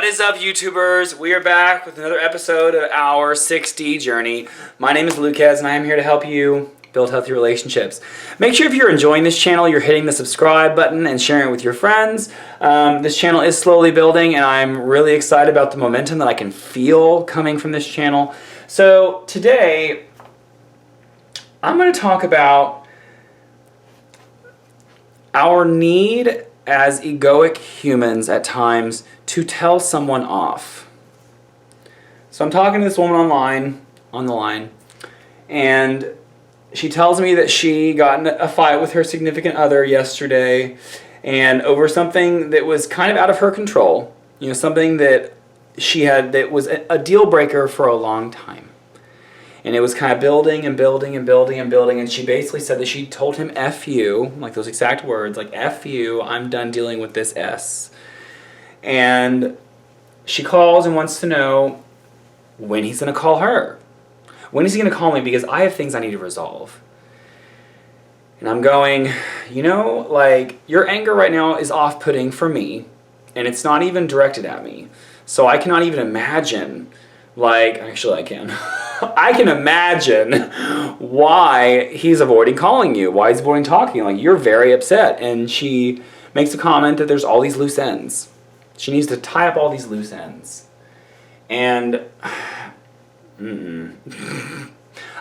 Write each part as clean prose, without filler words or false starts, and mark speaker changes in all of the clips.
Speaker 1: is up, YouTubers? We are back with another episode of our 6D journey. My name is Lucas, and I am here to help you build healthy relationships. Make sure if you're enjoying this channel, you're hitting the subscribe button and sharing it with your friends. This channel is slowly building, and I'm really excited about the momentum that I can feel coming from this channel. So today, I'm going to talk about our need as egoic humans at times to tell someone off. So I'm talking to this woman on the line, and she tells me that she got in a fight with her significant other yesterday, and over something that was kind of out of her control. You know, something that she had that was a deal breaker for a long time. And it was kind of building and building and building and building, and she basically said that she told him F you, like those exact words, like F you, I'm done dealing with this S. And she calls and wants to know when he's going to call her. When is he going to call me? Because I have things I need to resolve. And I'm going, you know, like, your anger right now is off-putting for me, and it's not even directed at me. So I cannot even imagine, like, actually I can. I can imagine why he's avoiding calling you, why he's avoiding talking. Like, you're very upset. And she makes a comment that there's all these loose ends. She needs to tie up all these loose ends. And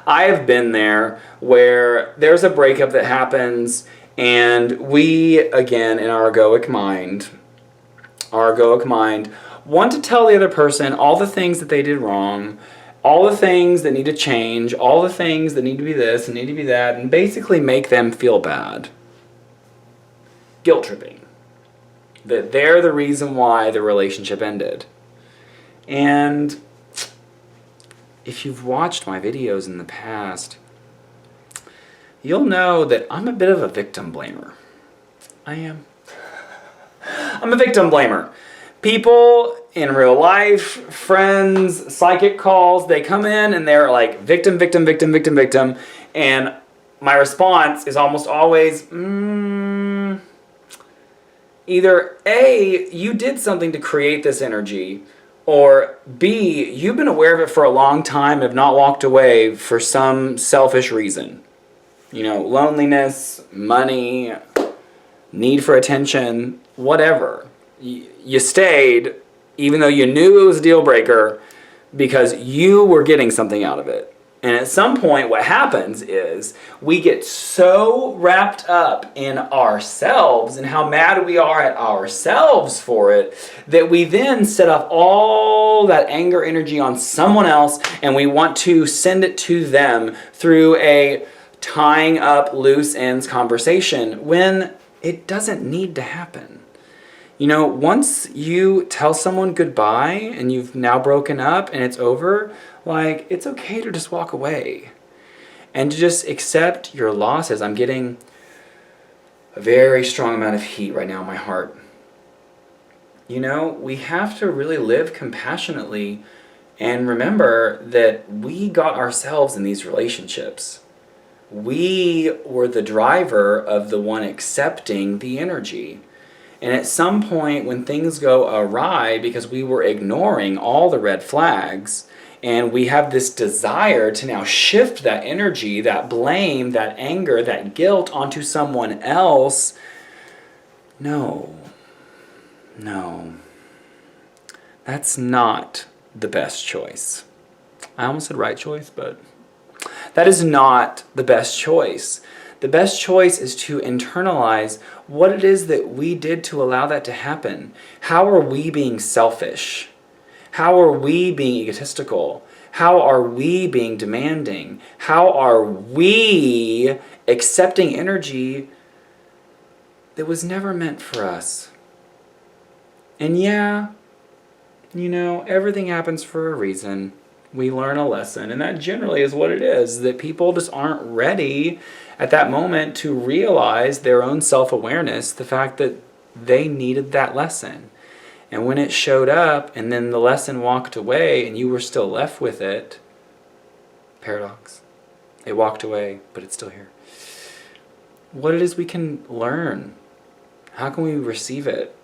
Speaker 1: I have been there where there's a breakup that happens, and we, again, in our egoic mind, want to tell the other person all the things that they did wrong, all the things that need to change, all the things that need to be this and need to be that, and basically make them feel bad. Guilt tripping. That they're the reason why the relationship ended. And if you've watched my videos in the past, you'll know that I'm a bit of a victim blamer. I am. I'm a victim blamer. People in real life, friends, psychic calls, they come in and they're like, victim, victim, victim, victim, victim. And my response is almost always, either A, you did something to create this energy, or B, you've been aware of it for a long time and have not walked away for some selfish reason. You know, loneliness, money, need for attention, whatever. You stayed even though you knew it was a deal breaker because you were getting something out of it. And at some point what happens is we get so wrapped up in ourselves and how mad we are at ourselves for it that we then set off all that anger energy on someone else, and we want to send it to them through a tying up loose ends conversation when it doesn't need to happen. You know, once you tell someone goodbye and you've now broken up and it's over, like, it's okay to just walk away and to just accept your losses. I'm getting a very strong amount of heat right now in my heart. You know, we have to really live compassionately and remember that we got ourselves in these relationships. We were the driver of the one accepting the energy. And at some point when things go awry because we were ignoring all the red flags, and we have this desire to now shift that energy, that blame, that anger, that guilt onto someone else, no, that's not the best choice. I almost said right choice, but that is not the best choice. The best choice is to internalize what it is that we did to allow that to happen. How are we being selfish? How are we being egotistical? How are we being demanding? How are we accepting energy that was never meant for us? And yeah, you know, everything happens for a reason. We learn a lesson, and that generally is what it is, that people just aren't ready at that moment to realize their own self-awareness, the fact that they needed that lesson. And when it showed up and then the lesson walked away and you were still left with it, paradox. It walked away, but it's still here. What it is we can learn. How can we receive it?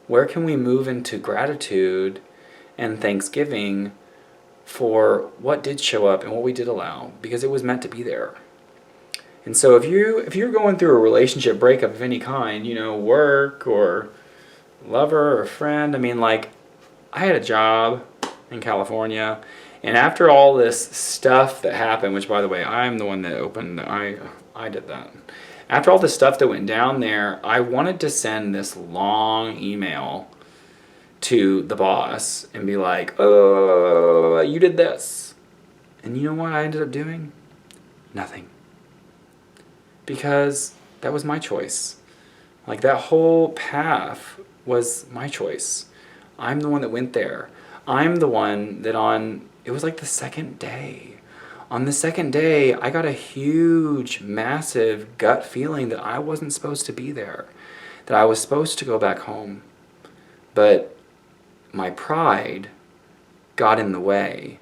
Speaker 1: Where can we move into gratitude and thanksgiving for what did show up and what we did allow, because it was meant to be there. And so if you're going through a relationship breakup of any kind, work or lover or friend, I had a job in California, and after all this stuff that happened, which by the way, I'm the one that opened, I did that. After all the stuff that went down there, I wanted to send this long email to the boss and be like, oh, you did this. And you know what I ended up doing? Nothing. Because that was my choice. That whole path was my choice. I'm the one that went there. I'm the one that it was the second day. On the second day, I got a huge, massive gut feeling that I wasn't supposed to be there, that I was supposed to go back home. But my pride got in the way.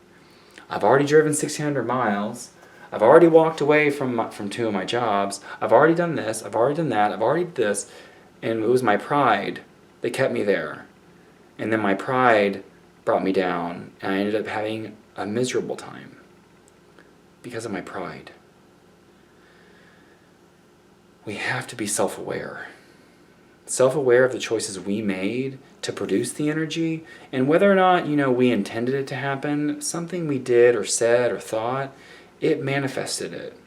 Speaker 1: I've already driven 1,600 miles. I've already walked away from 2 of my jobs. I've already done this. I've already done that. I've already did this. And it was my pride that kept me there. And then my pride brought me down, and I ended up having a miserable time because of my pride. We have to be self-aware. Self-aware of the choices we made to produce the energy, and whether or not, we intended it to happen, something we did or said or thought, it manifested it.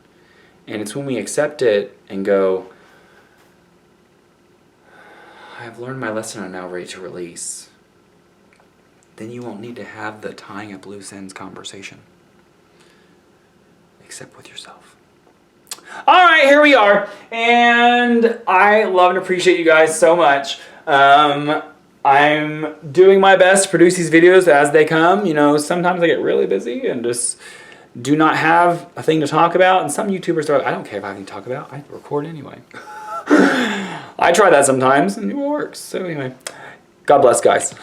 Speaker 1: And it's when we accept it and go, I've learned my lesson, I'm now ready to release. Then you won't need to have the tying up loose ends conversation. Except with yourself. All right, here we are. And I love and appreciate you guys so much. I'm doing my best to produce these videos as they come. Sometimes I get really busy and just do not have a thing to talk about. And some YouTubers are like, I don't care if I have anything to talk about. I record anyway. I try that sometimes and it works. So anyway, God bless, guys.